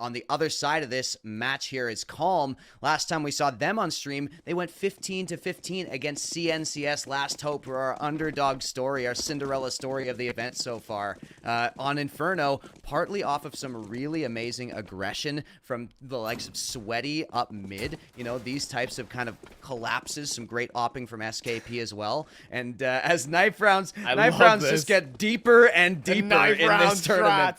on the other side of this match here is Calm. Last time we saw them on stream, they went 15-15 against CNCS Last Hope, for our underdog story, our Cinderella story of the event so far. On Inferno, partly off of some really amazing aggression from the likes of Sweaty up mid. You know, these types of kind of collapses, some great opping from SKP as well. And as knife rounds just get deeper and deeper in this tournament.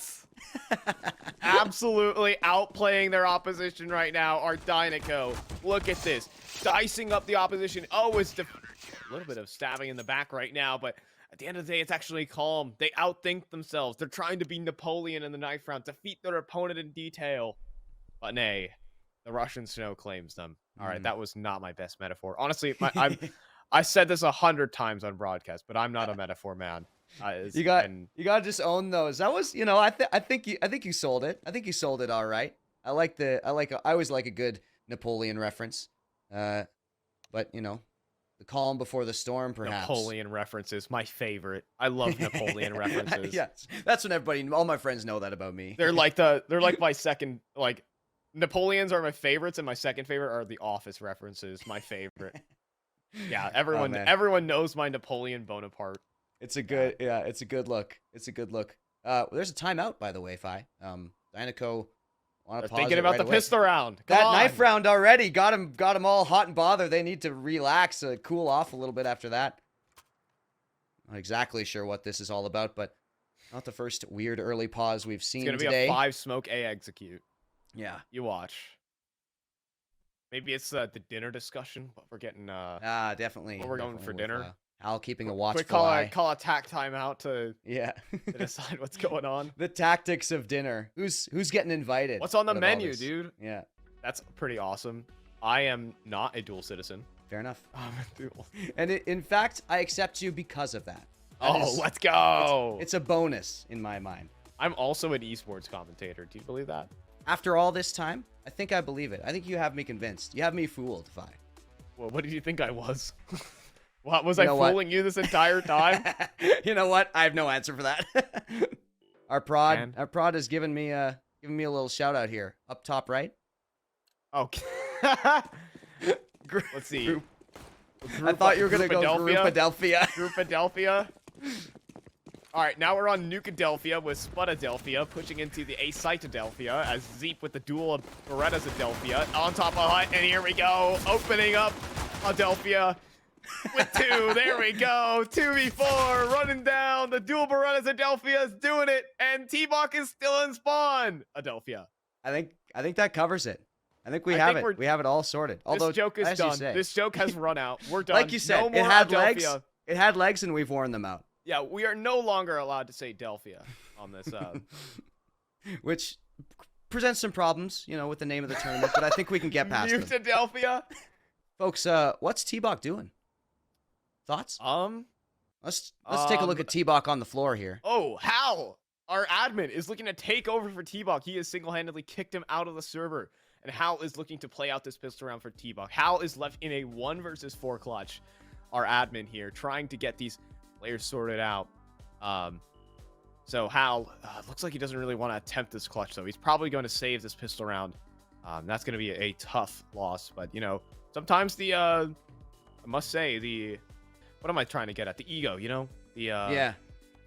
Absolutely outplaying their opposition right now are Dinoco. Look at this. Dicing up the opposition. Oh, it's a little bit of stabbing in the back right now, but at the end of the day, it's actually Calm. They outthink themselves. They're trying to be Napoleon in the knife round, defeat their opponent in detail. But nay, the Russian snow claims them. All right, that was not my best metaphor. Honestly, I said this 100 times on broadcast, but I'm not a metaphor man. You gotta just own those. That was, you know, I think you sold it. I think you sold it all right. I always like a good Napoleon reference. But you know, the calm before the storm, perhaps. Napoleon references, my favorite. I love Napoleon references. Yes, that's what all my friends know that about me. They're like my second, like, Napoleons are my favorites, and my second favorite are the Office references. My favorite. Yeah, everyone knows my Napoleon Bonaparte. It's a good, it's a good look. It's a good look. There's a timeout, by the way, Fi. Dinoco want to pause thinking about the pistol round. Knife round already got him all hot and bothered. They need to relax, cool off a little bit after that. Not exactly sure what this is all about, but not the first weird early pause we've seen today. It's gonna be a 5 smoke A execute. Yeah, you watch. Maybe it's the dinner discussion, but we're getting definitely. What we're going for dinner. Al keeping a watchful eye. Call a tack timeout to to decide what's going on. The tactics of dinner. Who's getting invited? What's on the menu, dude? Yeah, that's pretty awesome. I am not a dual citizen. Fair enough. I'm a dual. And in fact, I accept you because of that. Let's go. It's a bonus in my mind. I'm also an esports commentator. Do you believe that? After all this time, I think I believe it. I think you have me convinced. You have me fooled, Fi. Well, what did you think I was? What was I fooling you this entire time? You know what? I have no answer for that. Our prod has given me a little shout out here. Up top right. Okay. Let's see. I thought you were gonna go Fragadelphia. Fragadelphia. All right, now we're on Nukeadelphia with Spudadelphia pushing into the Acitadelphia as Zeep with the dual of Berettasadelphia on top of Hut, and here we go, opening up Adelphia with 2. There we go, 2v4, running down. The dual Berettasadelphia is doing it, and T-Bach is still in spawn. Adelphia. I think that covers it. I think we have it. We have it all sorted. Although this joke is done. This joke has run out. We're done. Like you said, no it had Adelphia. legs. It had legs, and we've worn them out. Yeah, we are no longer allowed to say Delphia on this. Which presents some problems, you know, with the name of the tournament, but I think we can get past them. Nukeadelphia? Folks, what's T-Bach doing? Thoughts? Let's take a look at T-Bach on the floor here. Oh, Hal, our admin, is looking to take over for T-Bach. He has single-handedly kicked him out of the server, and Hal is looking to play out this pistol round for T-Bach. Hal is left in a 1 versus 4 clutch. Our admin here, trying to get these players sorted out. So Hal looks like he doesn't really want to attempt this clutch, though. He's probably going to save this pistol round. That's going to be a tough loss, but you know, sometimes the I must say what am I trying to get at? The ego, you know? Yeah.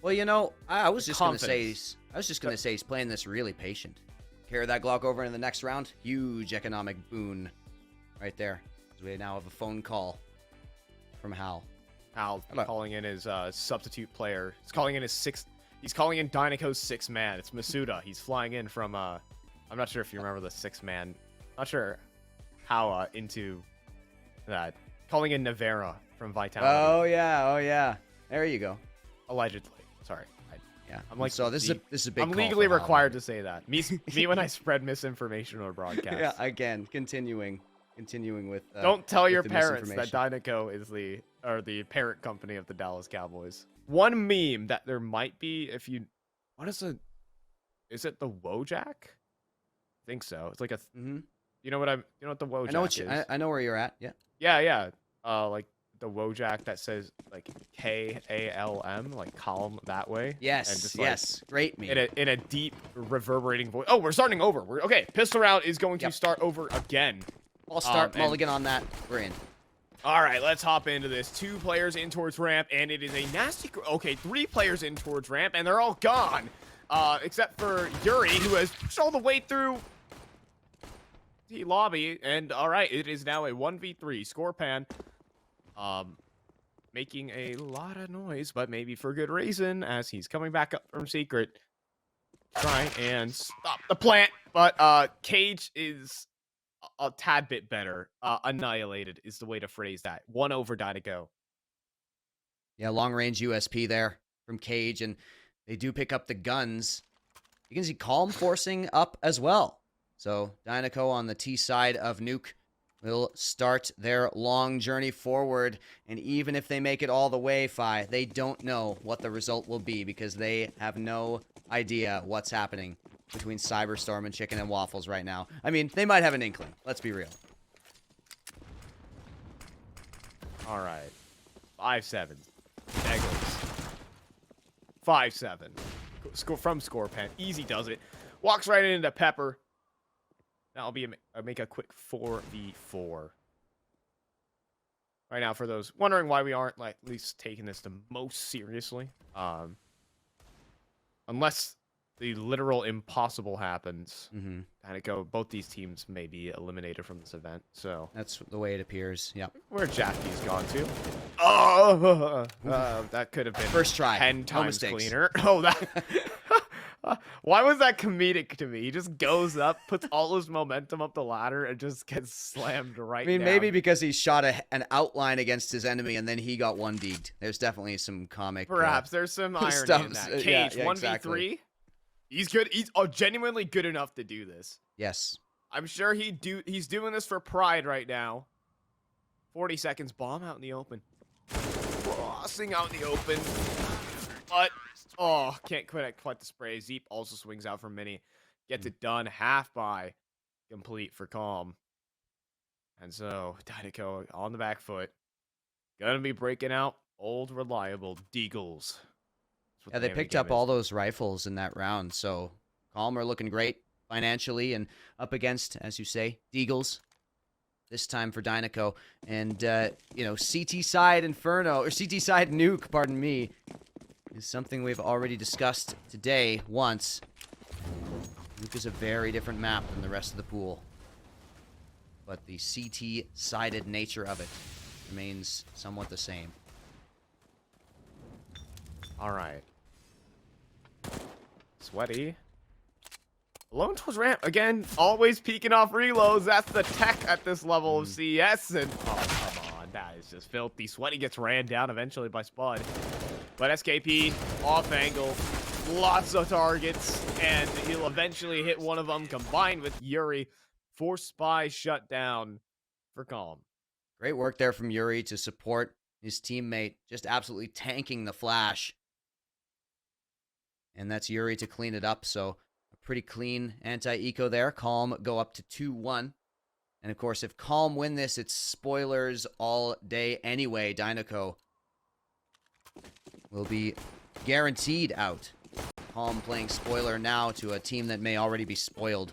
Well, you know, I was just gonna say he's playing this really patient. Carry that Glock over into the next round. Huge economic boon right there. We now have a phone call from Hal. Hal calling in his substitute player. He's calling in his 6th. He's calling in Dinoco's 6th man. It's Masuda. He's flying in from I'm not sure if you remember the 6th man. Not sure how into that. Calling in Navera from Vitality. Oh yeah. There you go. Allegedly. Sorry. Yeah. I'm like, so this is a big. I'm legally required to say that. Me when I spread misinformation or broadcast. Yeah. Again, continuing with. Don't tell your parents that Dinoco is the parent company of the Dallas Cowboys. One meme that there might be is it the Wojak? I think so. It's like a. You know what the Wojak is? I know where you're at. Yeah. Yeah. Like the Wojak that says like KALM, like column that way. Yes, and just, like, yes. Great meme. In a deep reverberating voice. Oh, we're starting over. We're okay. Pistol round is going to start over again. I'll start mulligan on that. We're in. All right, let's hop into this. 2 players in towards ramp, and it is a nasty... Okay, 3 players in towards ramp, and they're all gone. Except for Yuri, who has pushed all the way through the lobby. And all right, it is now a 1v3. Scorpan, making a lot of noise, but maybe for good reason, as he's coming back up from secret. Try and stop the plant, but Cage is a tad bit better. Annihilated is the way to phrase that. 1 over Dinoco. Yeah, long-range USP there from Cage, and they do pick up the guns. You can see Calm forcing up as well. So Dinoco on the T side of Nuke will start their long journey forward, and even if they make it all the way, Fi, they don't know what the result will be because they have no idea what's happening between Cyberstorm and Chicken and Waffles right now. I mean, they might have an inkling. Let's be real. All right. 5-7. There goes. 5-7. From Scorpan. Easy does it. Walks right into Pepper. That'll be make a quick 4v4. Right now, for those wondering why we aren't like at least taking this the most seriously, unless the literal impossible happens, Dinoco, both these teams may be eliminated from this event. So that's the way it appears. Yep. Where Jackie's gone to? Oh, that could have been first try. 10 times cleaner. Oh, that. Why was that comedic to me? He just goes up, puts all his momentum up the ladder, and just gets slammed right down. Maybe because he shot an outline against his enemy, and then he got 1D'd. There's definitely some comic... Perhaps. There's some irony in that. Cage, 1v3. Exactly. He's good. He's genuinely good enough to do this. Yes. I'm sure he's doing this for pride right now. 40 seconds. Bomb out in the open. Crossing out in the open. But... Oh, can't quite the spray. Zeep also swings out for Mini. Gets it done. Half by complete for Calm. And so, Dinoco on the back foot. Gonna be breaking out old reliable Deagles. Yeah, they picked up all those rifles in that round. So, Calm are looking great financially and up against, as you say, Deagles. This time for Dinoco. And, you know, CT side Inferno, or CT side Nuke, pardon me, is something we've already discussed today once. Nuke is a very different map than the rest of the pool. But the CT-sided nature of it remains somewhat the same. All right. Sweaty. Alone towards ramp. Again, always peeking off reloads. That's the tech at this level of CS. And, oh, come on. That is just filthy. Sweaty gets ran down eventually by Spud. But SKP, off angle, lots of targets, and he'll eventually hit one of them, combined with Yuri. Force Spy shut down for Calm. Great work there from Yuri to support his teammate, just absolutely tanking the flash. And that's Yuri to clean it up, so a pretty clean anti-eco there. Calm go up to 2-1. And of course, if Calm win this, it's spoilers all day anyway. Dinoco will be guaranteed out. Calm playing spoiler now to a team that may already be spoiled.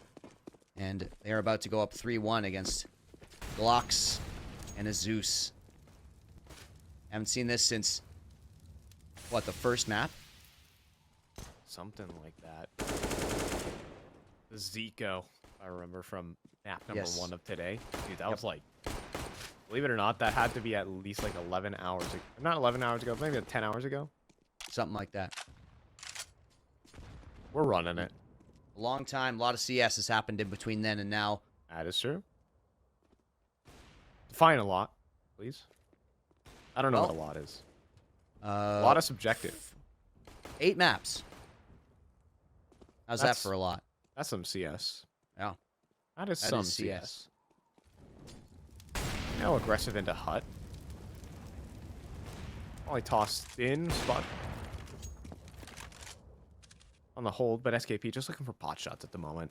And they're about to go up 3-1 against Glocks and a Zeus. Haven't seen this since, what, the first map? Something like that. The Zico, I remember from map number 1 of today. Dude, that was like... Believe it or not, that had to be at least like 11 hours ago. Not 11 hours ago, maybe 10 hours ago. Something like that. We're running it. A long time. A lot of CS has happened in between then and now. That is true. Define a lot, please. I don't know what a lot is. A lot of subjective. 8 maps. How's that for a lot? That's some CS. Yeah. That is some CS. Now aggressive into Hut. Only tossed in spot on the hold, but SKP just looking for pot shots at the moment.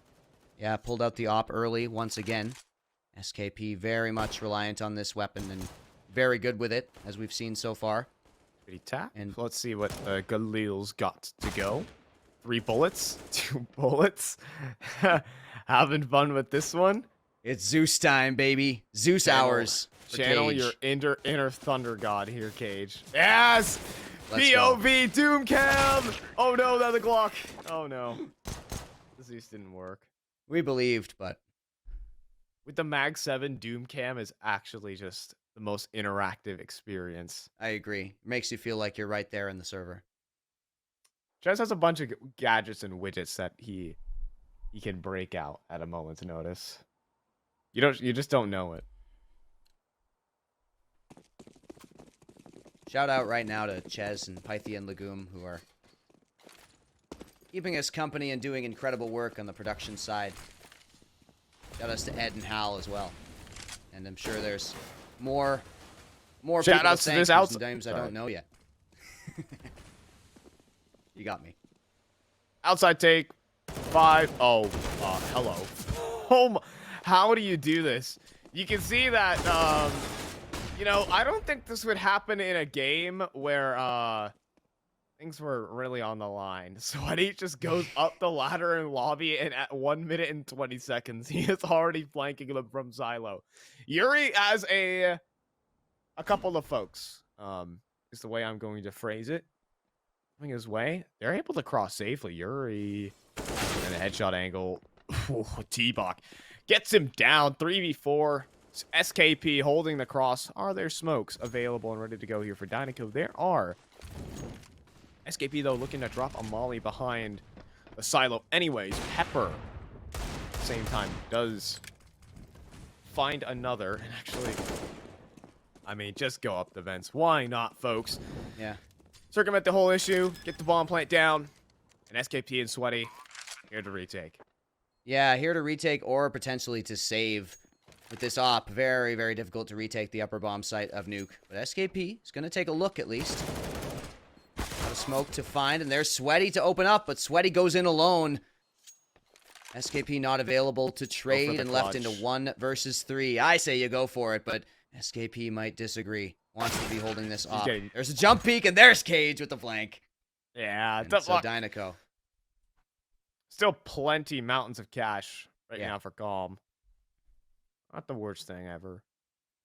Yeah, pulled out the op early once again. SKP very much reliant on this weapon, and very good with it, as we've seen so far. Pretty tap. And let's see what Galil's got to go. 3 bullets, 2 bullets. Having fun with this one. it's Zeus time, baby. Zeus hours. Channel Cage. your inner thunder god here, Cage. Yes! Let's POV Doom Cam! Oh no, that's a Glock. Oh no. The Zeus didn't work. We believed, but With the Mag 7, Doom Cam is actually just the most interactive experience. I agree. Makes you feel like you're right there in the server. Jez has a bunch of gadgets and widgets that he can break out at a moment's notice. You just don't know it. Shout out right now to Ches and Pythian Legume, who are keeping us company and doing incredible work on the production side. Shout outs to Ed and Hal as well. And I'm sure there's more Shout people outs to this outside names I don't know yet. You got me. Outside take 5. Oh, hello. Oh my, how do you do this? You can see that you know, I don't think this would happen in a game where things were really on the line. Sweaty just goes up the ladder in lobby, and at 1 minute and 20 seconds, he is already flanking them from Silo. Yuri as a couple of folks, is the way I'm going to phrase it. Coming his way, they're able to cross safely. Yuri and a headshot angle. T-Bach gets him down. 3v4. SKP holding the cross. Are there smokes available and ready to go here for Dinoco? There are. SKP, though, looking to drop a molly behind the silo. Anyways, Pepper, at the same time, does find another. And actually, I mean, just go up the vents. Why not, folks? Yeah. Circumvent the whole issue. Get the bomb plant down. And SKP and Sweaty here to retake. Yeah, here to retake or potentially to save. With this op, very, very difficult to retake the upper bomb site of Nuke. But SKP is going to take a look at least. Got a smoke to find, and there's Sweaty to open up, but Sweaty goes in alone. SKP not available to trade and left into 1 versus 3. I say you go for it, but SKP might disagree. Wants to be holding this op. There's a jump peek, and there's Cage with the flank. Yeah, and so Dinoco. Still plenty mountains of cash right now for Calm. Not the worst thing ever.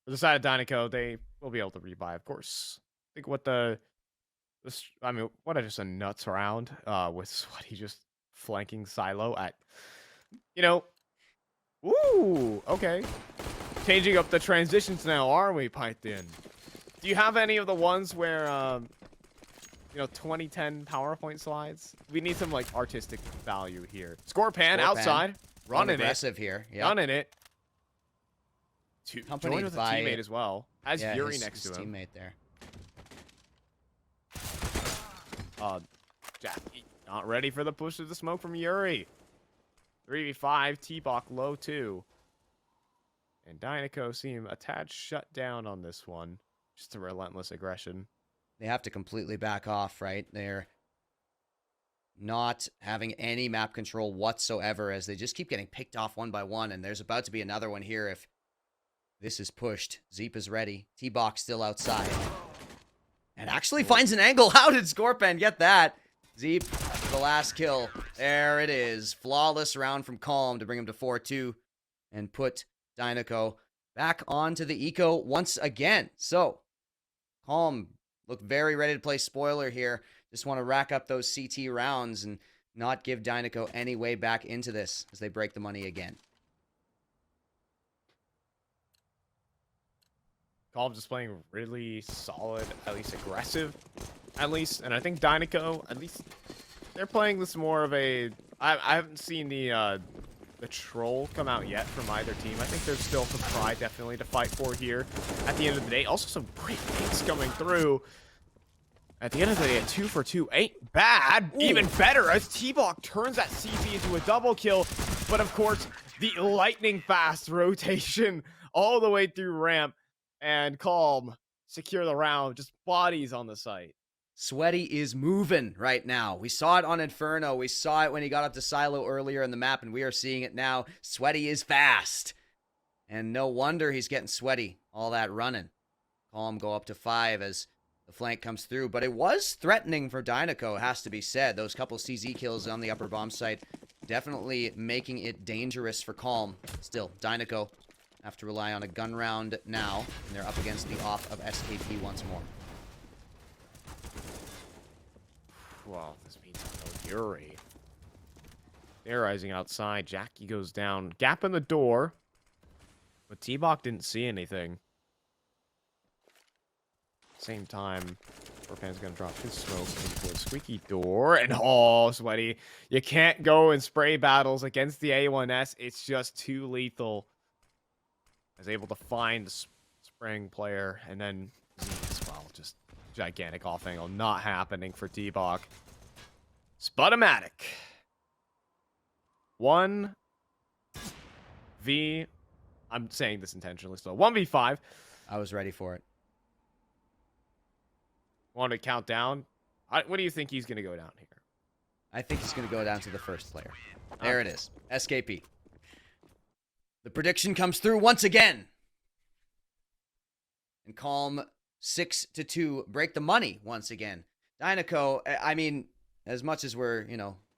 For the side of Dinoco, they will be able to rebuy, of course. I think what what just a nuts round with Sweaty just flanking Silo at, you know, ooh, okay. Changing up the transitions now, are we, Python? Do you have any of the ones where, you know, 2010 PowerPoint slides? We need some, like, artistic value here. Scorpan outside, running aggressive here. Yeah. Running it. Accompanied with a by teammate as well. Has Yuri next to him. Teammate there. Jack not ready for the push of the smoke from Yuri. 3v5, T-Bach low 2. And Dinoco seem a tad shut down on this one. Just a relentless aggression. They have to completely back off, right? They're not having any map control whatsoever as they just keep getting picked off one by one, and there's about to be another one here if this is pushed. Zeep is ready. T-Box still outside. And actually finds an angle. How did Scorpan get that? Zeep, the last kill. There it is. Flawless round from Calm to bring him to 4-2 and put Dinoco back onto the eco once again. So, Calm look very ready to play spoiler here. Just want to rack up those CT rounds and not give Dinoco any way back into this as they break the money again. Calm just playing really solid, at least aggressive, at least. And I think Dinoco, at least, they're playing this more of a. I haven't seen the troll come out yet from either team. I think there's still some pride definitely to fight for here at the end of the day. Also some great picks coming through. At the end of the day, a 2 for 2 ain't bad. Ooh. Even better as T-Bach turns that CT into a double kill. But of course, the lightning fast rotation all the way through ramp. And Calm secure the round. Just bodies on the site. Sweaty is moving right now. We saw it on Inferno. We saw it when he got up to Silo earlier in the map, and we are seeing it now. Sweaty is fast. And no wonder he's getting sweaty. All that running. Calm go up to 5 as the flank comes through. But it was threatening for Dinoco, has to be said. Those couple CZ kills on the upper bomb site definitely making it dangerous for Calm. Still, Dinoco have to rely on a gun round now, and they're up against the off of SKP once more. Well, this means no Yuri. Terrorizing outside. Jackie goes down. Gap in the door. But T-Bok didn't see anything. Same time, Scorpan's gonna drop his smoke into a squeaky door. And oh, Sweaty. You can't go in spray battles against the A1S. It's just too lethal. I was able to find the spring player. And then Z as well. Just gigantic off angle. Not happening for T-Bok. Spudomatic. 1v. I'm saying this intentionally still. 1v5. I was ready for it. Want to count down? What do you think he's going to go down here? I think he's going to go down to the first player. There it is. SKP. The prediction comes through once again. And Calm 6-2 break the money once again. Dinoco, I mean, as much as we're,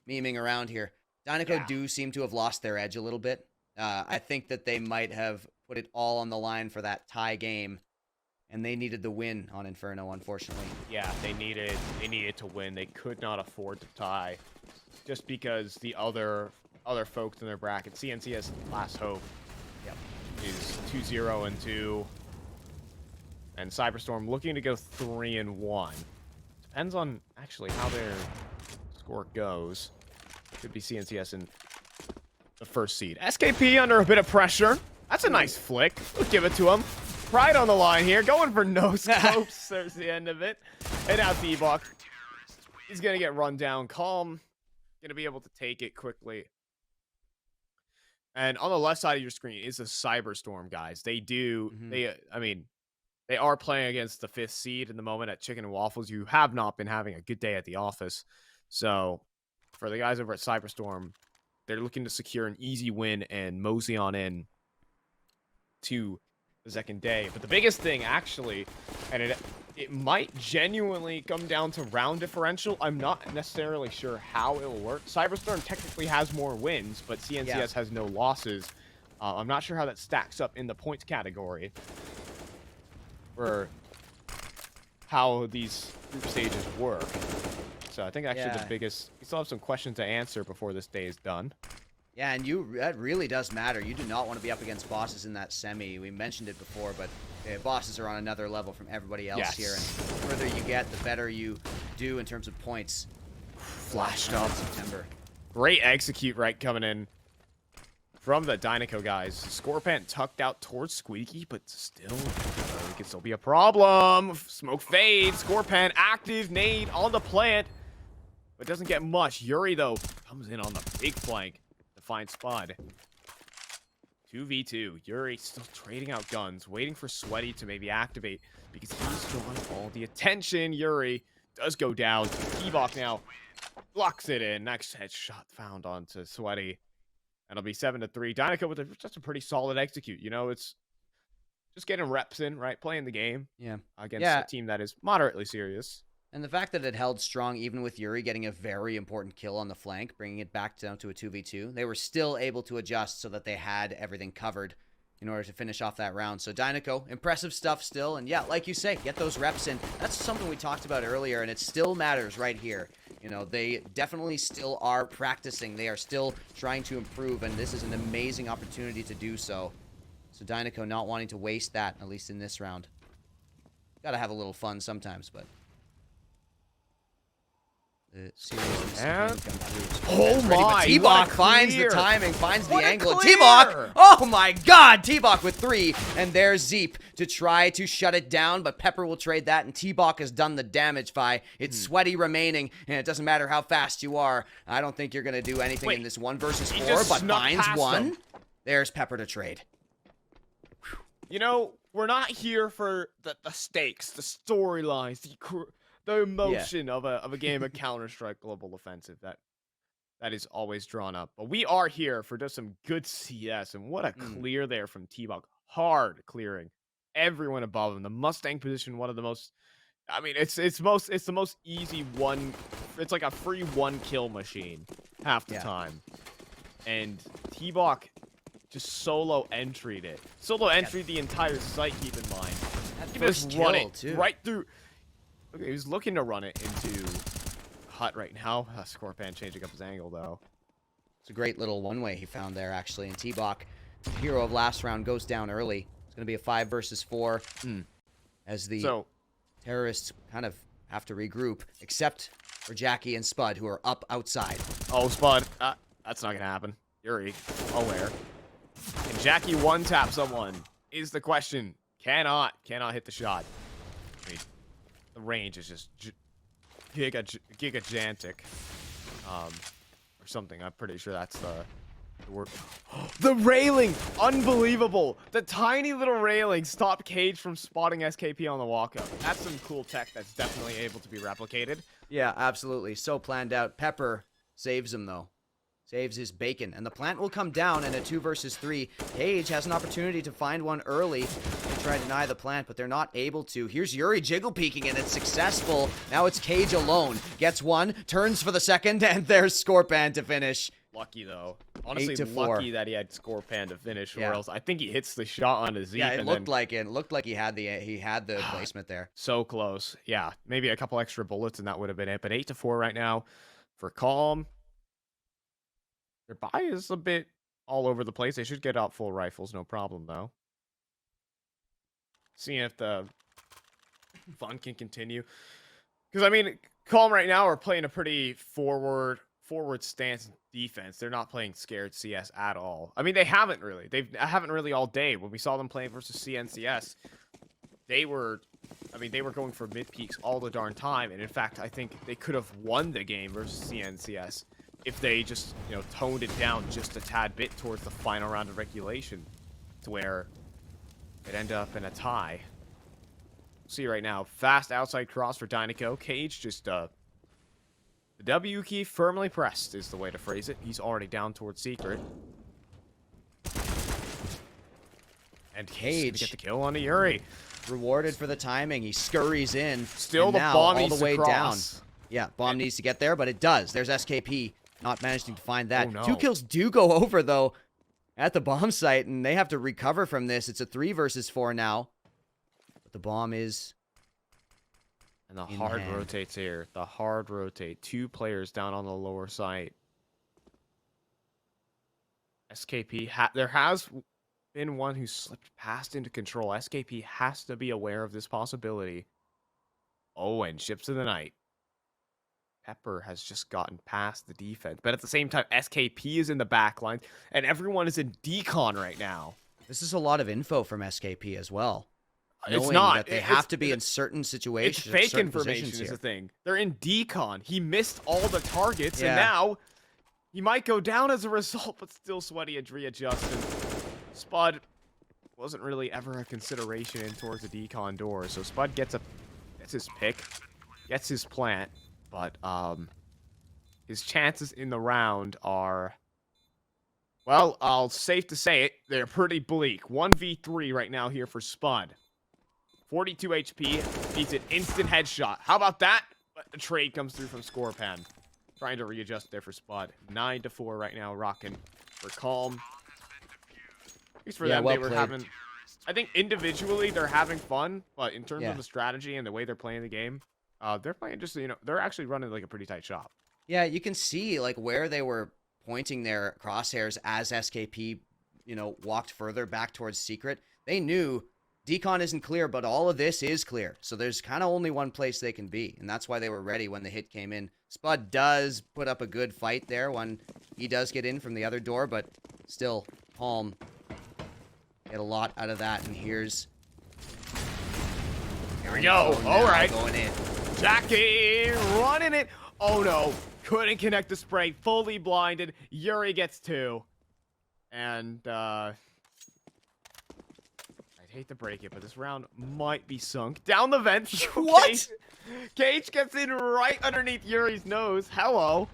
memeing around here, Dinoco do seem to have lost their edge a little bit. I think that they might have put it all on the line for that tie game, and they needed the win on Inferno, unfortunately. Yeah, they needed to win. They could not afford to tie, just because the other folks in their bracket, CNCS Last Hope, is 2-0-2, and Cyberstorm looking to go 3-1. Depends on actually how their score goes. Could be CNCS in the first seed. SKP under a bit of pressure. That's a nice flick. We'll give it to him. Pride on the line here. Going for no scopes. There's the end of it. And now T-Bok. He's going to get run down. Calm. Going to be able to take it quickly. And on the left side of your screen is a Cyberstorm, guys. They do. They are playing against the 5th seed in the moment at Chicken and Waffles. You have not been having a good day at the office. So for the guys over at Cyberstorm, they're looking to secure an easy win and mosey on in to the second day. But the biggest thing, actually, and it might genuinely come down to round differential. I'm not necessarily sure how it will work. Cyberstorm technically has more wins, but CNCS has no losses. I'm not sure how that stacks up in the points category for how these group stages work. So I think actually the biggest... We still have some questions to answer before this day is done. Yeah, and that really does matter. You do not want to be up against bosses in that semi. We mentioned it before, but bosses are on another level from everybody else here. And the further you get, the better you do in terms of points. Flashed up. September. Great execute right coming in from the Dinoco guys. Scorpan tucked out towards Squeaky, but still, it can still be a problem. Smoke fades. Scorpan active. Nade on the plant. But doesn't get much. Yuri, though, comes in on the big flank to find Spud. 2v2. Yuri still trading out guns, waiting for Sweaty to maybe activate because he's drawing all the attention. Yuri does go down. T-Bok now blocks it in. Next headshot found onto Sweaty. And it'll be 7-3. Dinoco with just a pretty solid execute. It's just getting reps in, right? Playing the game. Yeah. Against a team that is moderately serious. And the fact that it held strong, even with Yuri getting a very important kill on the flank, bringing it back down to a 2v2, they were still able to adjust so that they had everything covered in order to finish off that round. So Dinoco, impressive stuff still. And yeah, like you say, get those reps in. That's something we talked about earlier, and it still matters right here. They definitely still are practicing. They are still trying to improve, and this is an amazing opportunity to do so. So Dinoco not wanting to waste that, at least in this round. Gotta have a little fun sometimes, but... Oh my! T-Bok finds the timing, finds the angle. T-Bok! Oh my god! T-Bok with 3, and there's Zeep to try to shut it down, but Pepper will trade that, and T-Bok has done the damage. It's Sweaty remaining, and it doesn't matter how fast you are. I don't think you're gonna do anything in this 1 versus 4, but finds 1. There's Pepper to trade. We're not here for the stakes, the storylines, the emotion of a game of Counter-Strike Global Offensive that is always drawn up. But we are here for just some good CS, and what a clear there from T-Bok. Hard clearing. everyone above him. The Mustang position, one of the most. I mean, it's the most easy one. It's like a free one kill machine half the time. And T-Bach just solo entried it. Solo entried the entire site. Keep in mind, he just run it too. Right through. Okay, he was looking to run it into hut right now. Scorpion changing up his angle though. It's a great little one-way he found there, actually. And T-Bach, hero of last round, goes down early. It's going to be a 5 versus 4 as the terrorists kind of have to regroup, except for Jackie and Spud, who are up outside. Oh, Spud. That's not going to happen. Yuri, aware. Can Jackie one-tap someone is the question. Cannot hit the shot. I mean, the range is just gigantic. Or something. I'm pretty sure that's the word. The railing! Unbelievable! The tiny little railing stopped Cage from spotting SKP on the walk-up. That's some cool tech that's definitely able to be replicated. Yeah, absolutely. So planned out. Pepper saves him, though. Saves his bacon. And the plant will come down in a 2 versus 3. Cage has an opportunity to find one early and try to deny the plant, but they're not able to. Here's Yuri jiggle peeking, and it's successful. Now it's Cage alone. Gets one, turns for the second, and there's Scorpion to finish. Lucky, though. Honestly, lucky that he had Scorpion to finish, or else I think he hits the shot on his Zeep. Yeah, it looked like it. It looked like he had the placement there. So close. Yeah, maybe a couple extra bullets, and that would have been it. But 8-4 right now for Calm. Their buy is a bit all over the place. They should get out full rifles, no problem, though. Seeing if the fun can continue. Because, I mean, Calm right now are playing a pretty forward stance defense. They're not playing scared CS at all. I mean, they haven't really. They haven't really all day. When we saw them playing versus CNCS, they were going for mid peaks all the darn time. And in fact, I think they could have won the game versus CNCS if they just, toned it down just a tad bit towards the final round of regulation to where it ended up in a tie. See right now, fast outside cross for Dinoco. Cage just, the W key firmly pressed is the way to phrase it. He's already down towards Secret. And Cage get the kill on Yuri. Rewarded for the timing. He scurries in. Still the bomb all the way down. Yeah, bomb needs to get there, but it does. There's SKP. Not managing to find that. Oh, no. 2 kills do go over, though, at the bomb site, and they have to recover from this. It's a 3 versus 4 now. But the bomb is... And the hard rotates here. The hard rotate. 2 players down on the lower side. SKP, there has been one who slipped past into control. SKP has to be aware of this possibility. Oh, and ships of the night. Pepper has just gotten past the defense. But at the same time, SKP is in the back line, and everyone is in decon right now. This is a lot of info from SKP as well. It's not. That they have to be in certain situations. It's fake information is the thing. They're in decon. He missed all the targets, and now he might go down as a result, but still Sweaty and readjusted. Spud wasn't really ever a consideration in towards the decon door, so Spud gets his pick, gets his plant. But his chances in the round are, well, I'll safe to say it, they're pretty bleak. 1v3 right now here for Spud. 42 HP, needs an instant headshot. How about that? But the trade comes through from Scorpion. Trying to readjust there for Spud. 9-4 right now, rocking for Calm. At least for them, they were having... I think individually they're having fun, but in terms of the strategy and the way they're playing the game, they're playing just, they're actually running like a pretty tight shop. Yeah, you can see like where they were pointing their crosshairs as SKP, walked further back towards Secret. They knew decon isn't clear, but all of this is clear. So there's kind of only one place they can be, and that's why they were ready when the hit came in. Spud does put up a good fight there when he does get in from the other door, but still, Palm get a lot out of that, and here we go. All right. Going in. Jackie running it. Oh no. Couldn't connect the spray. Fully blinded. Yuri gets 2. And I'd hate to break it, but this round might be sunk. Down the vents. What? Cage gets in right underneath Yuri's nose. Hello.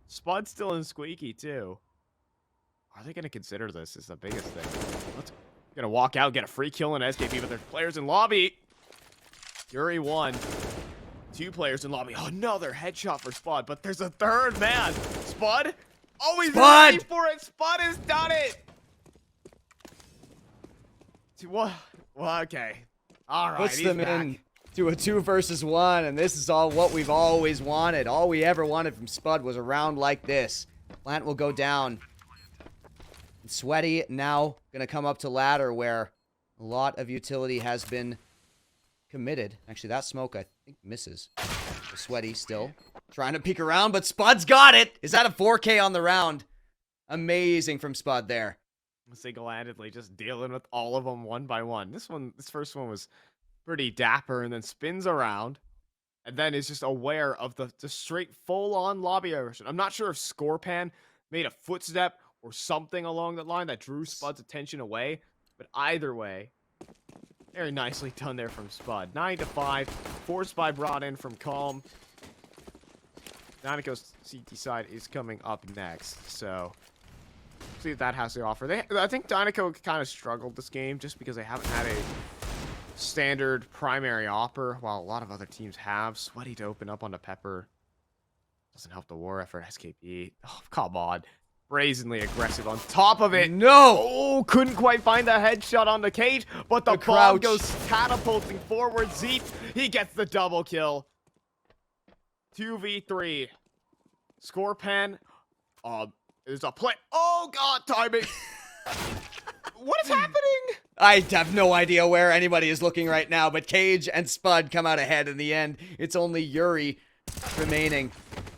Spud's still in squeaky too. Are they going to consider this as the biggest thing? Gonna walk out, get a free kill in SKP, but there's players in lobby. Yuri 1. 2 players in lobby. Oh, another headshot for Spud, but there's a third man. Spud? Oh, he's ready for it. Spud has done it. What? Well, okay. All right. Puts them in to a 2 versus 1, and this is all what we've always wanted. All we ever wanted from Spud was a round like this. Plant will go down. And Sweaty now going to come up to ladder where a lot of utility has been committed. Actually, that smoke, I think, misses. Sweaty still trying to peek around, but Spud's got it. Is that a 4K on the round? Amazing from Spud there. Single-handedly just dealing with all of them one by one. This first one was pretty dapper, and then spins around, and then is just aware of the straight full-on lobby aggression. I'm not sure if Scorpan made a footstep or something along that line that drew Spud's attention away, but either way, very nicely done there from Spud. 9-5. Force by brought in from Calm. Dinoco's CT side is coming up next, so see what that has to offer. I think Dinoco kind of struggled this game just because they haven't had a standard primary opper, while a lot of other teams have. Sweaty to open up on the Pepper. Doesn't help the war effort. SKP. Oh, come on. Brazenly aggressive on top of it. No! Oh, couldn't quite find that headshot on the cage, but the bomb goes catapulting forward. Zeep, he gets the double kill. 2v3. Scorpan. There's a play. Oh, God, timing. What is happening? I have no idea where anybody is looking right now, but Cage and Spud come out ahead in the end. It's only Yuri remaining.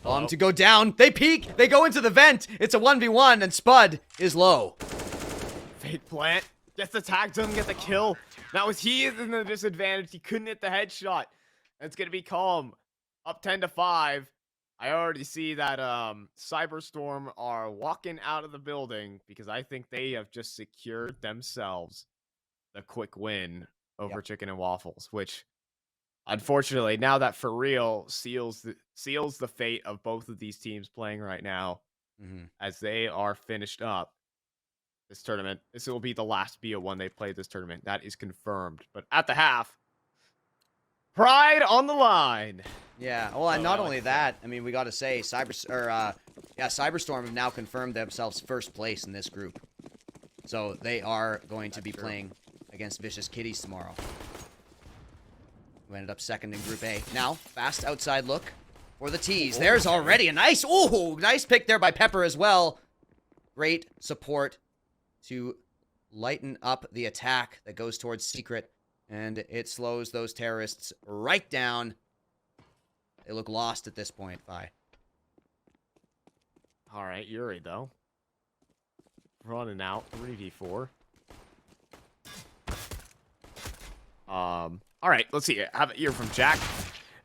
Bomb to go down. They peek. They go into the vent. It's a 1v1, and Spud is low. Fake plant. Gets the tag, doesn't get the kill. Now he is in the disadvantage. He couldn't hit the headshot. And it's going to be Calm. Up 10-5. I already see that Cyberstorm are walking out of the building because I think they have just secured themselves the quick win over Chicken and Waffles, which unfortunately, now that for real seals the fate of both of these teams playing right now, as they are finished up this tournament. This will be the last BO1 they play this tournament. That is confirmed. But at the half, pride on the line. Yeah, well, and not only that, I mean, we got to say, Cyberstorm have now confirmed themselves first place in this group. So they are going to be playing against Vicious Kitties tomorrow. Who ended up second in Group A. Now, fast outside look for the T's. There's already a nice pick there by Pepper as well. Great support to lighten up the attack that goes towards Secret. And it slows those terrorists right down. They look lost at this point, Vi. All right, Yuri, though. Running out, 3v4. All right, let's see. Have it here from Jack.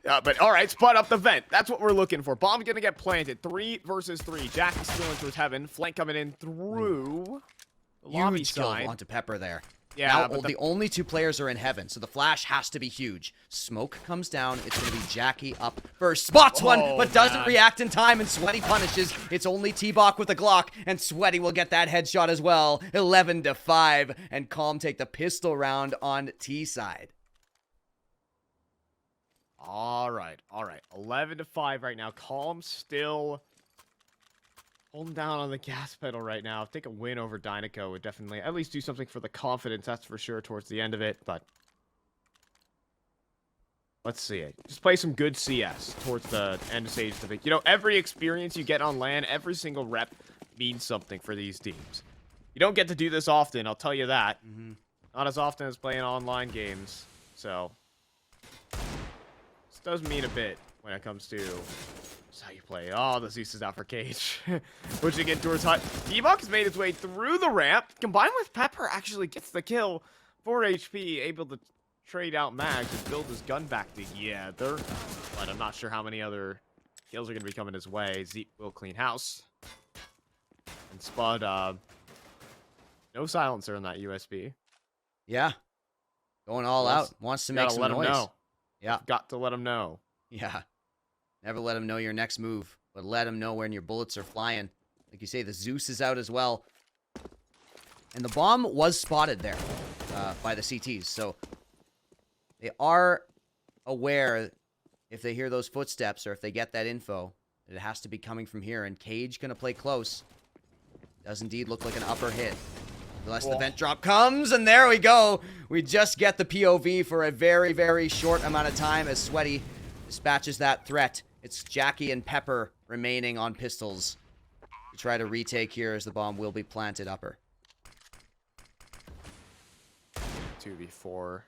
But all right, spot up the vent. That's what we're looking for. Bomb's going to get planted. 3 versus 3. Jack is stealing towards heaven. Flank coming in through the lobby side. Huge kill onto Pepper there. Yeah, now, but the only 2 players are in heaven, so the flash has to be huge. Smoke comes down. It's going to be Jackie up first. Spots one, but doesn't react in time, and Sweaty punishes. It's only T-Bach with a Glock, and Sweaty will get that headshot as well. 11-5, and Calm take the pistol round on T side. All right. 11-5 right now. Calm still holding down on the gas pedal right now. I think a win over Dinoco would definitely at least do something for the confidence, that's for sure, towards the end of it. But let's see it. Just play some good CS towards the end of stage. You know, every experience you get on LAN, every single rep means something for these teams. You don't get to do this often, I'll tell you that. Not as often as playing online games. So this does mean a bit when it comes to how you play. Oh, the Zeus is out for Cage. Pushing it towards Hut. T-Bach has made its way through the ramp. Combined with Pepper, actually gets the kill. 4 HP, able to trade out mags and build his gun back together. But I'm not sure how many other kills are going to be coming his way. Zeep will clean house. And Spud, no silencer on that USB. Yeah. Going all out. Wants to make some noise. Let him know. Yeah. Got to let him know. Yeah. Never let him know your next move, but let him know when your bullets are flying. Like you say, the Zeus is out as well. And the bomb was spotted there by the CTs. So they are aware if they hear those footsteps or if they get that info that it has to be coming from here. And Cage going to play close. Does indeed look like an upper hit. Unless the vent drop comes, and there we go. We just get the POV for a very, very short amount of time as Sweaty dispatches that threat. It's Jackie and Pepper remaining on pistols to try to retake here as the bomb will be planted upper. 2v4.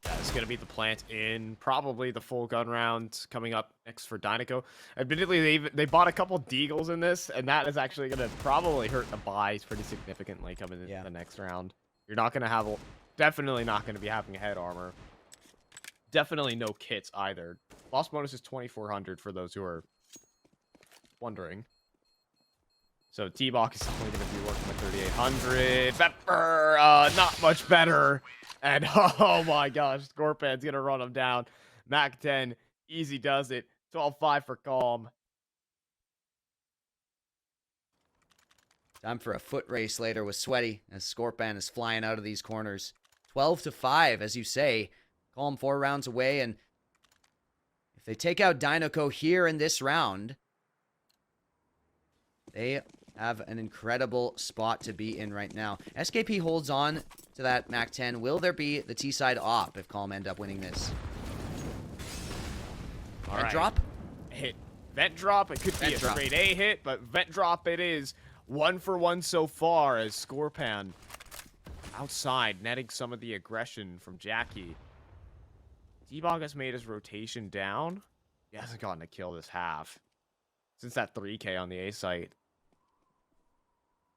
That's going to be the plant in probably the full gun round coming up next for Dinoco. Admittedly, they bought a couple deagles in this, and that is actually going to probably hurt the buys pretty significantly coming into the next round. You're not going to have, definitely not going to be having head armor. Definitely no kits either. Loss bonus is 2,400 for those who are wondering. So T-Bok is only going to be working with 3,800. Pepper, not much better. And oh my gosh, Scorpan's going to run him down. Mac 10, easy does it. 12-5 for Calm. Time for a foot race later with Sweaty as Scorpan is flying out of these corners. 12-5, as you say. Calm 4 rounds away, and if they take out Dinoco here in this round, they have an incredible spot to be in right now. SKP holds on to that Mac 10. Will there be the T-side op if Calm end up winning this? Vent drop? Hit. Vent drop. It could be a straight A hit, but vent drop it is. 1 for 1 so far as Scorpan outside, netting some of the aggression from Jackie. T-Bog has made his rotation down. He hasn't gotten a kill this half. Since that 3K on the A site.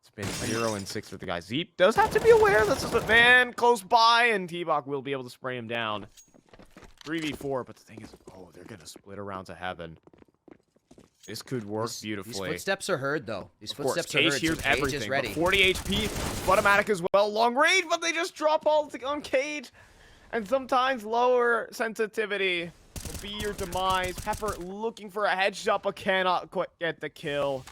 It's been 0 and 6 for the guy. Zeep does have to be aware this is a van close by, and T-Bog will be able to spray him down. 3v4, but the thing is, oh, they're going to split around to heaven. This could work beautifully. These footsteps are heard, though. These footsteps Cage are heard, hears so Cage everything. is ready. 40 HP, Futomatic as well. Long range, but they just drop all on Cage. And sometimes lower sensitivity will be your demise. Pepper looking for a headshot, but cannot quite get the kill.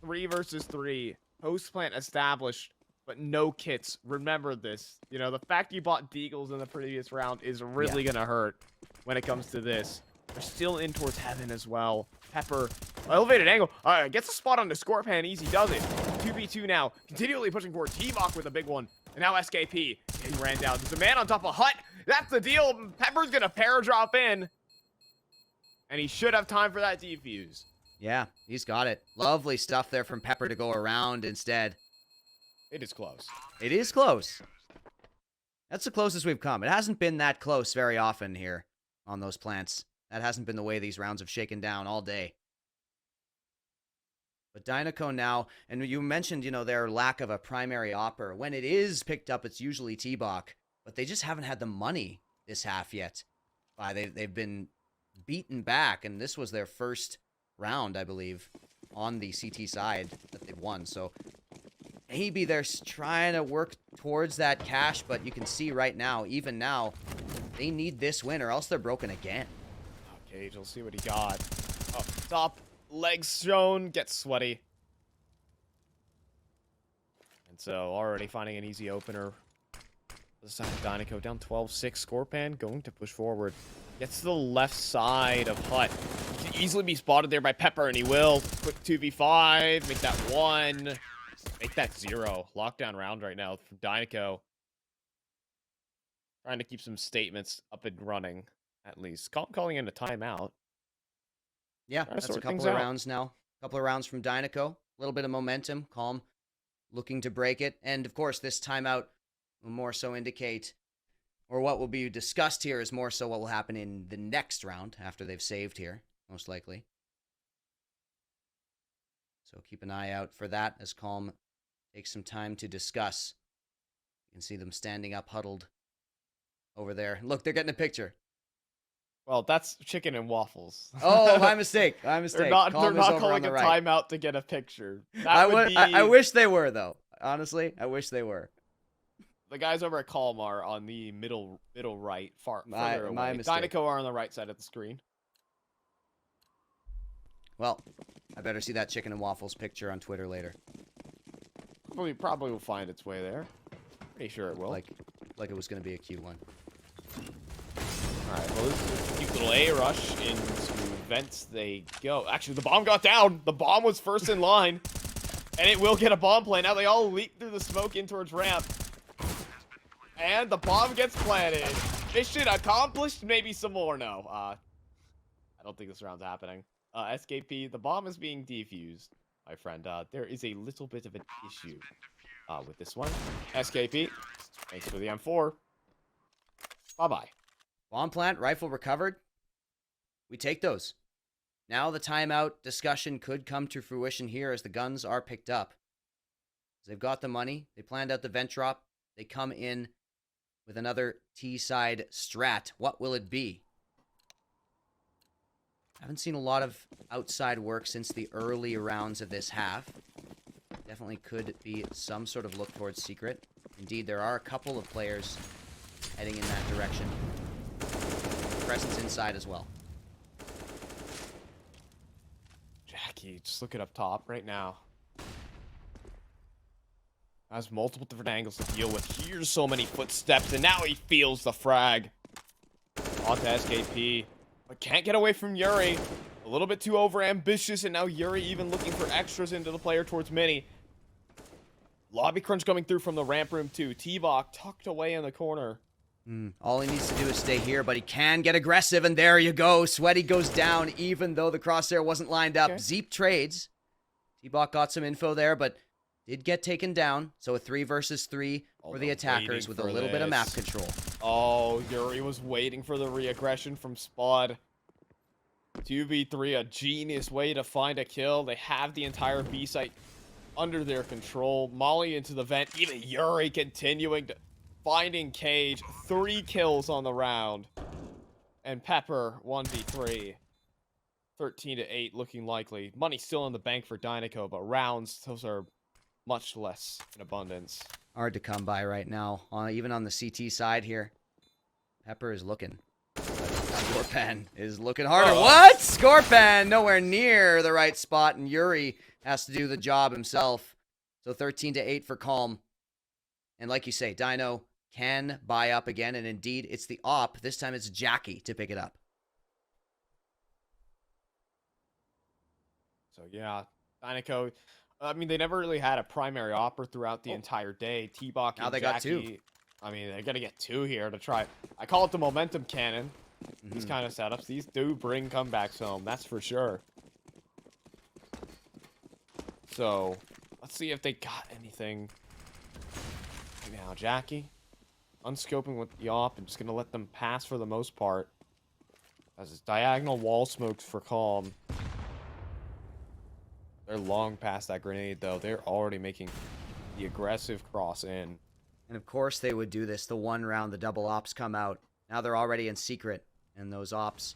3 versus 3. Host plant established, but no kits. Remember this. You know, the fact you bought deagles in the previous round is really going to hurt when it comes to this. They're still in towards heaven as well. Pepper, elevated angle. Gets a spot on the Scorpan. Easy does it. 2v2 now. Continually pushing forward. T-Bok with a big one. And now SKP. He ran down. There's a man on top of Hut. That's the deal. Pepper's going to paradrop in. And he should have time for that defuse. Yeah, he's got it. Lovely stuff there from Pepper to go around instead. It is close. It is close. That's the closest we've come. It hasn't been that close very often here on those plants. That hasn't been the way these rounds have shaken down all day. But Dinoco now, and you mentioned, you know, their lack of a primary opper. When it is picked up, it's usually T-Bok. But they just haven't had the money this half yet. They've been beaten back, and this was their first round, I believe, on the CT side that they've won. So maybe they're trying to work towards that cash, but you can see right now, even now, they need this win or else they're broken again. Okay, we'll see what he got. Up top, legs shown, gets sweaty. And so already finding an easy opener. The side of Dinoco down 12-6. Scorpan going to push forward. Gets to the left side of Hut. He can easily be spotted there by Pepper, and he will. Quick 2v5, make that 1. Make that 0. Lockdown round right now for Dinoco. Trying to keep some statements up and running, at least. Calling in a timeout. Yeah, that's a couple of rounds now. A couple of rounds from Dinoco. A little bit of momentum. Calm looking to break it. And, of course, this timeout will more so indicate, or what will be discussed here is more so what will happen in the next round after they've saved here, most likely. So keep an eye out for that as Calm takes some time to discuss. You can see them standing up, huddled over there. Look, they're getting a picture. Well, that's chicken and waffles. Oh, my mistake. My mistake. They're not calling a timeout to get a picture. I wish they were, though. Honestly, I wish they were. The guys over at Calm are on the middle right, further away. My mistake. Dinoco are on the right side of the screen. Well, I better see that chicken and waffles picture on Twitter later. Probably will find its way there. Pretty sure it will. Like it was going to be a cute one. Alright, well, this is a cute little A rush into vents they go. Actually, the bomb got down. The bomb was first in line. And it will get a bomb play. Now they all leap through the smoke in towards ramp. And the bomb gets planted. Mission accomplished. Maybe some more. No. I don't think this round's happening. SKP, the bomb is being defused, my friend. There is a little bit of an issue with this one. SKP, thanks for the M4. Bye-bye. Bomb plant, rifle recovered. We take those. Now the timeout discussion could come to fruition here as the guns are picked up. They've got the money. They planned out the vent drop. They come in with another T-side strat. What will it be? Haven't seen a lot of outside work since the early rounds of this half. Definitely could be some sort of look towards secret. Indeed, there are a couple of players heading in that direction. Presence inside as well. Jackie, just look it up top right now. Has multiple different angles to deal with. Here's so many footsteps, and now he feels the frag. On to SKP. But can't get away from Yuri. A little bit too over-ambitious, and now Yuri even looking for extras into the player towards Mini. Lobby crunch coming through from the ramp room, too. T-Bok tucked away in the corner. All he needs to do is stay here, but he can get aggressive, and there you go. Sweaty goes down, even though the crosshair wasn't lined up. Okay. Zeep trades. T-Bok got some info there, but did get taken down. So a 3 versus 3 for the attackers with a little bit of map control. Oh, Yuri was waiting for the re-aggression from Spud. 2v3, a genius way to find a kill. They have the entire B site under their control. Molly into the vent. Even Yuri continuing to finding Cage. 3 kills on the round. And Pepper, 1v3. 13-8 looking likely. Money still in the bank for Dinoco, but rounds, those are much less in abundance. Hard to come by right now. Even on the CT side here. Pepper is looking. Scorpan is looking harder. What? Scorpan nowhere near the right spot, and Yuri has to do the job himself. So 13-8 for Calm. And like you say, Dino can buy up again, and indeed, it's the op. This time it's Jackie to pick it up. So yeah, Dinoco, I mean, they never really had a primary opper throughout the entire day. T-Bok and now they Jackie, got 2. I mean, they're going to get 2 here to try. I call it the momentum cannon. These kind of setups, these do bring comebacks home, that's for sure. So, let's see if they got anything. Right now, Jackie, unscoping with the op, and just going to let them pass for the most part. As it's diagonal wall smokes for Calm. They're long past that grenade, though. They're already making the aggressive cross in. And of course they would do this. The one round, the double ops come out. Now they're already in secret. And those ops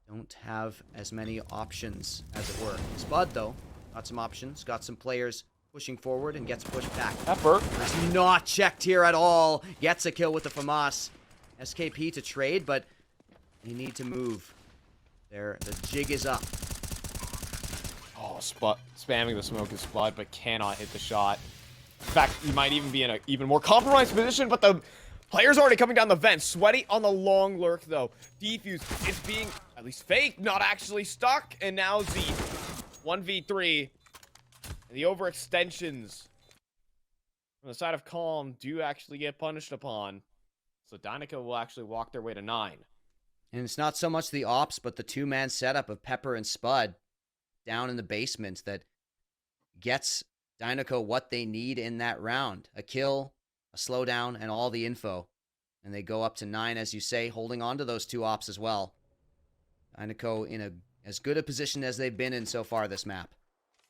don't have as many options, as it were. Spud, though, got some options. Got some players pushing forward and gets pushed back. Pepper. It's not checked here at all. Gets a kill with the FAMAS. SKP to trade, but you need to move. There, the jig is up. Oh, Spud spamming the smoke is Spud, but cannot hit the shot. In fact, he might even be in an even more compromised position, but the player's already coming down the vent. Sweaty on the long lurk, though. Defuse is being, at least fake, not actually stuck. And now Z, 1v3. And the overextensions from the side of Calm do actually get punished upon. So Dinoco will actually walk their way to 9. And it's not so much the ops, but the 2-man setup of Pepper and Spud down in the basement that gets Dinoco what they need in that round. A kill, a slowdown, and all the info. And they go up to 9, as you say, holding on to those 2 ops as well. Dinoco in as good a position as they've been in so far this map.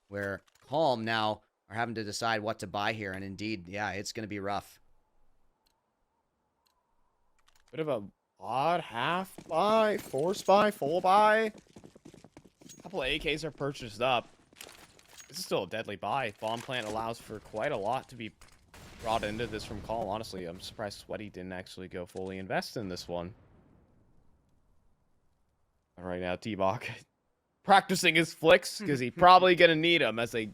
Where Calm now are having to decide what to buy here. And indeed, yeah, it's going to be rough. Bit of a odd half buy, force buy, full buy. A couple of AKs are purchased up. This is still a deadly buy. Bomb plant allows for quite a lot to be brought into this from Calm. Honestly, I'm surprised Sweaty didn't actually go fully invest in this one. All right, now T-Bok practicing his flicks because he's probably going to need them as they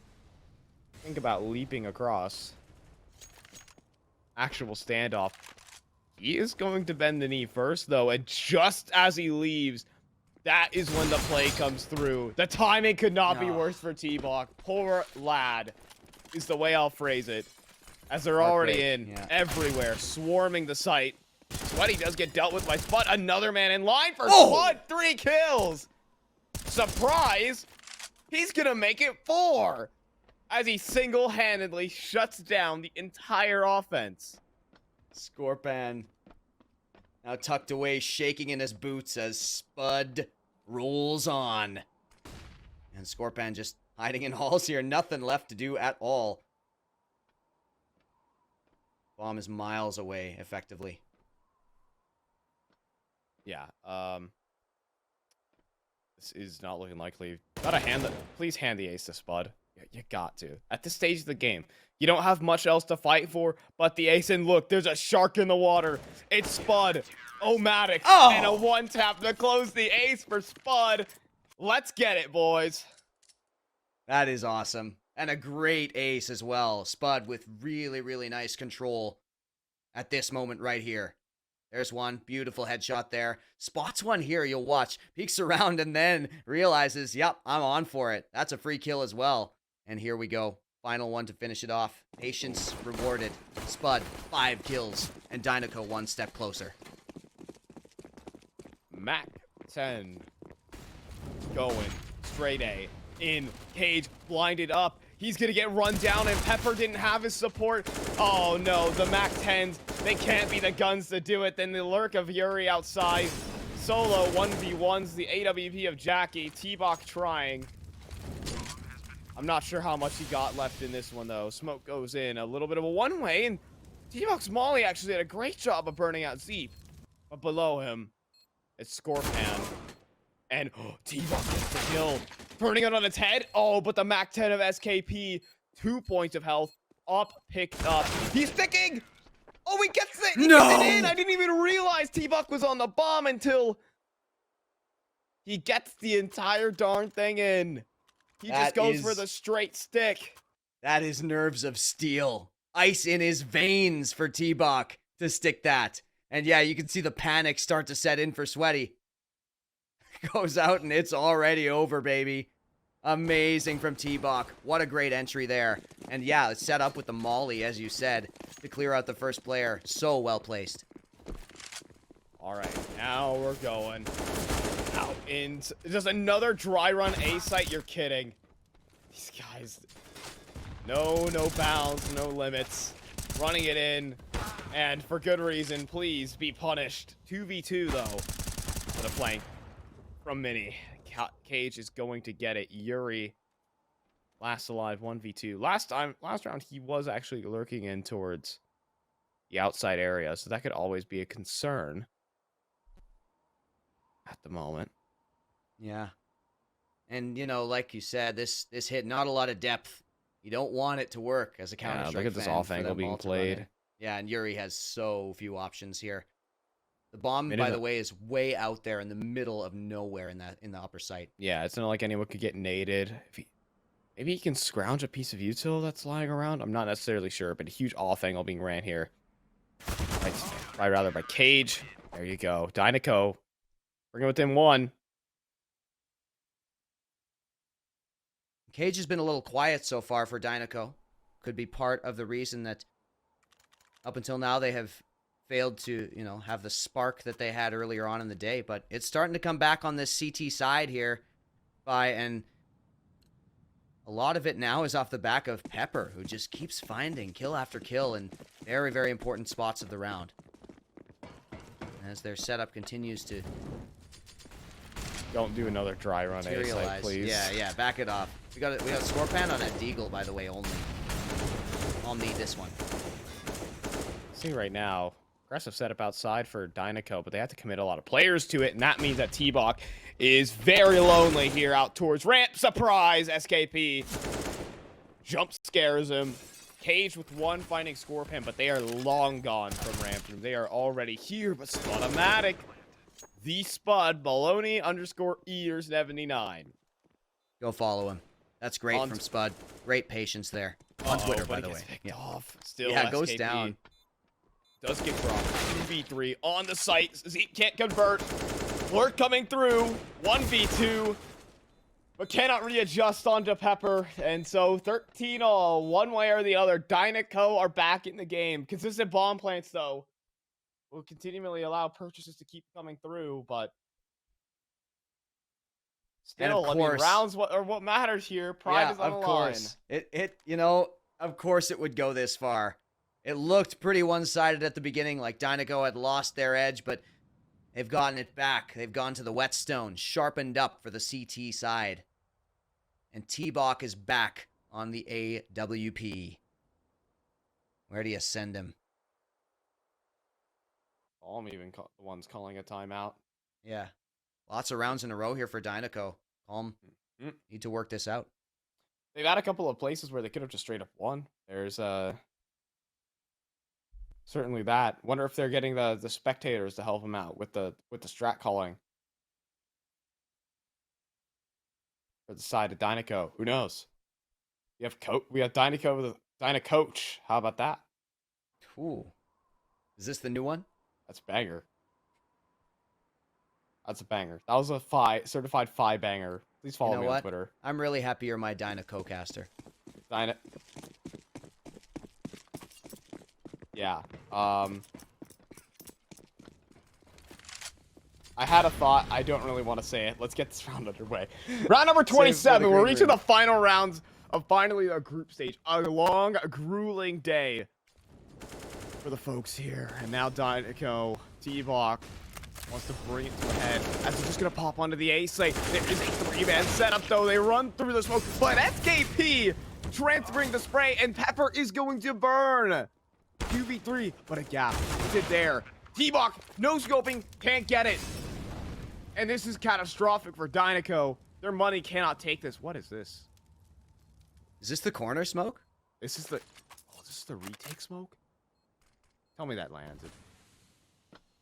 Think about leaping across. Actual standoff. He is going to bend the knee first, though, and just as he leaves, that is when the play comes through. The timing could not be worse for T-Bach. Poor lad is the way I'll phrase it. As they're already in everywhere, swarming the site. Sweaty does get dealt with by Spud. Another man in line for Spud. 3 kills. Surprise. He's going to make it 4 as he single-handedly shuts down the entire offense. Scorpan now tucked away, shaking in his boots as Spud rolls on. And Scorpan just hiding in halls here. Nothing left to do at all. Bomb is miles away, effectively. Yeah, this is not looking likely. Gotta hand the, please hand the ace to Spud. You got to. At this stage of the game, you don't have much else to fight for but the ace. And look, there's a shark in the water. It's Spud. Omatic. And a 1-tap to close the ace for Spud. Let's get it, boys. That is awesome. And a great ace as well. Spud with really, really nice control at this moment right here. There's one. Beautiful headshot there. Spots one here, you'll watch. Peeks around and then realizes, yep, I'm on for it. That's a free kill as well. And here we go. Final one to finish it off. Patience rewarded. Spud, 5 kills. And Dinoco 1 step closer. Mac 10. Going. Straight A. In. Cage. Blinded up. He's going to get run down, and Pepper didn't have his support. Oh, no. The Mac 10s, they can't be the guns to do it. Then the lurk of Yuri outside. Solo 1v1s. The AWP of Jackie. T-Bach trying. I'm not sure how much he got left in this one, though. Smoke goes in. A little bit of a one-way, and T-Bach's Molly actually did a great job of burning out Zeep. But below him, it's Scorpan. And T-Bach gets the kill. Burning it on its head. Oh, but the Mac 10 of SKP. 2 points of health. Up, picked up. He's sticking! Oh, he gets it! He gets it in! I didn't even realize T-Bach was on the bomb until he gets the entire darn thing in. He just goes for the straight stick. That is nerves of steel. Ice in his veins for T-Bach to stick that. And yeah, you can see the panic start to set in for Sweaty. Goes out and it's already over, baby. Amazing from T-Bach. What a great entry there. And yeah, it's set up with the Molly, as you said, to clear out the first player. So well placed. All right, now we're going. Out in just another dry run A site. You're kidding. These guys. No bounds, no limits. Running it in. And for good reason, please be punished. 2v2 though. For the flank. From Mini. Cage is going to get it. Yuri last alive 1v2. Last round he was actually lurking in towards the outside area, so that could always be a concern at the moment. Yeah. And you know, like you said, this hit not a lot of depth. You don't want it to work as a Counter-Strike look at this off angle being played. Yeah, and Yuri has so few options here. The bomb, by the way, is way out there in the middle of nowhere in the upper site. Yeah, it's not like anyone could get naded. Maybe he can scrounge a piece of util that's lying around. I'm not necessarily sure, but a huge off angle being ran here. Right, rather by Cage. There you go. Dinoco. Bring it within 1. Cage has been a little quiet so far for Dinoco. Could be part of the reason that up until now they have failed to, you know, have the spark that they had earlier on in the day. But it's starting to come back on this CT side here. And a lot of it now is off the back of Pepper, who just keeps finding kill after kill in very, very important spots of the round. As their setup continues to... Don't do another dry run A site, please. Yeah, back it off. We got Scorpan on a Deagle, by the way, only. I'll need this one. See right now, aggressive setup outside for Dinoco, but they have to commit a lot of players to it, and that means that T-Bach is very lonely here out towards ramp. Surprise, SKP. Jump scares him. Cage with 1 finding Scorpan, but they are long gone from ramp. They are already here, but Spudomatic. The Spud, Baloney _Ears79. Go follow him. That's great from Spud. Great patience there. On Twitter, but by the he way. gets picked Yeah. off. Still, Yeah, it goes SKP down. does get dropped. 2v3 on the site. Zeke can't convert. Lurk coming through. 1v2. But cannot readjust onto Pepper. And so 13 all, one way or the other. Dinoco are back in the game. Consistent bomb plants, though, will continually allow purchases to keep coming through. But still, I mean, rounds what matters here. Pride is on the line. Of course. Of course it would go this far. It looked pretty one-sided at the beginning, like Dinoco had lost their edge, but they've gotten it back. They've gone to the whetstone, sharpened up for the CT side. And T-Bach is back on the AWP. Where do you send him? I'm even the ones calling a timeout. Yeah. Lots of rounds in a row here for Dinoco. Calm. Need to work this out. They've had a couple of places where they could have just straight up won. There's certainly that. Wonder if they're getting the spectators to help them out with the strat calling. For the side of Dinoco. Who knows? We have Dinoco with a Dynacoach. How about that? Ooh. Is this the new one? That's banger. That's a banger. That was a certified banger. Please follow me on Twitter. I'm really happy you're my Dinoco caster. Yeah. I had a thought. I don't really want to say it. Let's get this round underway. Round number 27. We're reaching the final rounds of finally a group stage. A long, grueling day for the folks here. And now Dinoco, T-Bach wants to bring it to a head. As they're just going to pop onto the A site. There is a 3-man setup, though. They run through the smoke. But SKP transferring the spray, and Pepper is going to burn. 2v3, but a gap. Is it there? T-Bach, no scoping, can't get it. And this is catastrophic for Dinoco. Their money cannot take this. What is this? Is this the corner smoke? This is the retake smoke? Tell me that lands.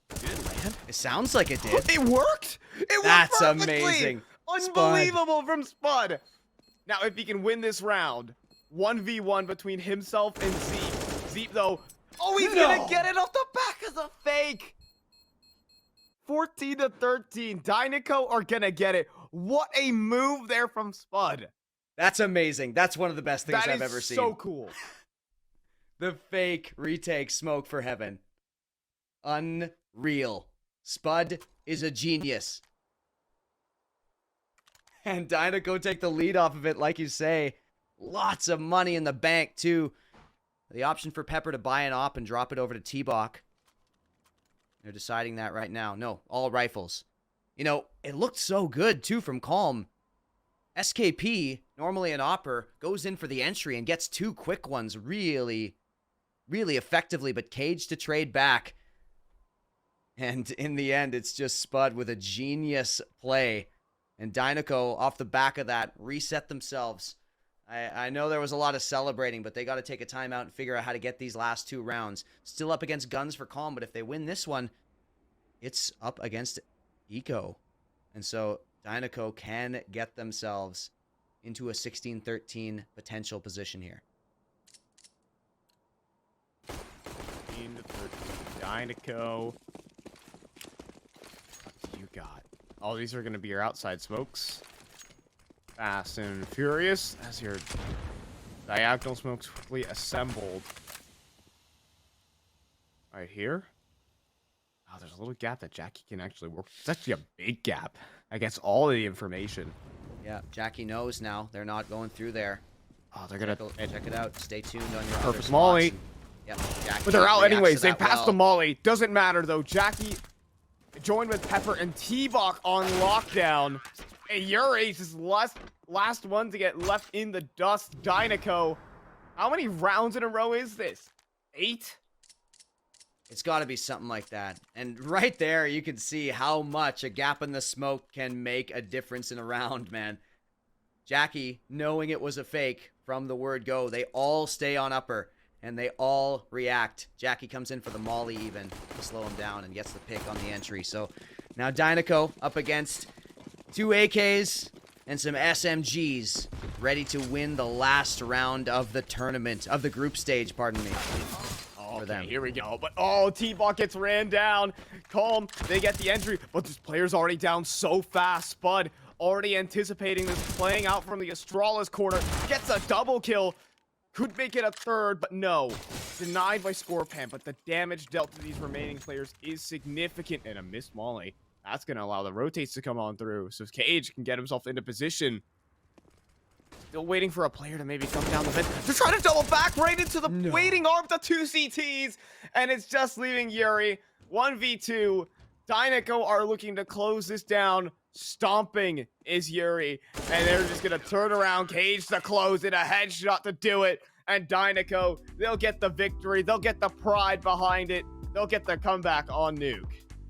Did it land? It sounds like it did. It worked! It worked That's perfectly! amazing. Unbelievable from Spud. Now, if he can win this round, 1v1 between himself and Zeke. Zeke, though, he's gonna get it off the back of the fake. 14-13. Dinoco are gonna get it. What a move there from Spud. That's amazing. That's one of the best things I've ever seen. So cool. The fake retake smoke for heaven. Unreal. Spud is a genius. And Dinoco take the lead off of it, like you say. Lots of money in the bank, too. The option for Pepper to buy an op and drop it over to T-Bach. They're deciding that right now. No, all rifles. It looked so good, too, from Calm. SKP, normally an opper, goes in for the entry and gets 2 quick ones really, really effectively, but Cage to trade back. And in the end, it's just Spud with a genius play. And Dinoco, off the back of that, reset themselves. I know there was a lot of celebrating, but they got to take a timeout and figure out how to get these last 2 rounds. Still up against Guns for Calm, but if they win this one, it's up against Eco. And so Dinoco can get themselves into a 16-13 potential position here. 16-13. Dinoco. What do you got? All these are going to be your outside smokes. Fast and furious as your diagonal smokes quickly assembled. Right here. Oh, there's a little gap that Jackie can actually work. It's actually a big gap. I guess all of the information. Yeah, Jackie knows now. They're not going through there. Oh, they're gonna check it out. Stay tuned on your perfect molly. Yep, Jackie, but they're out anyways. They passed the molly. Doesn't matter though. Jackie joined with Pepper and T-Bach on lockdown. And your ace is last one to get left in the dust. Dinoco. How many rounds in a row is this? 8? It's got to be something like that. And right there, you can see how much a gap in the smoke can make a difference in a round, man. Jackie, knowing it was a fake from the word go, they all stay on upper, and they all react. Jackie comes in for the molly even to slow him down and gets the pick on the entry. So now Dinoco up against 2 AKs and some SMGs ready to win the last round of the tournament, of the group stage, pardon me. For them. Here we go. But oh, T-Bot gets ran down. Calm, they get the entry, but this player's already down so fast. Spud already anticipating this, playing out from the Astralis corner, gets a double kill. Could make it a third, but no. Denied by Scorpan, but the damage dealt to these remaining players is significant. And a missed Molly. That's going to allow the rotates to come on through. So Cage can get himself into position. Still waiting for a player to maybe come down the vent. They're trying to double back right into the waiting arm to 2 CTs. And it's just leaving Yuri. 1v2. Dinoco are looking to close this down. Stomping is Yuri. And they're just going to turn around. Cage to close it. A headshot to do it. And Dinoco, they'll get the victory. They'll get the pride behind it. They'll get the comeback on Nuke.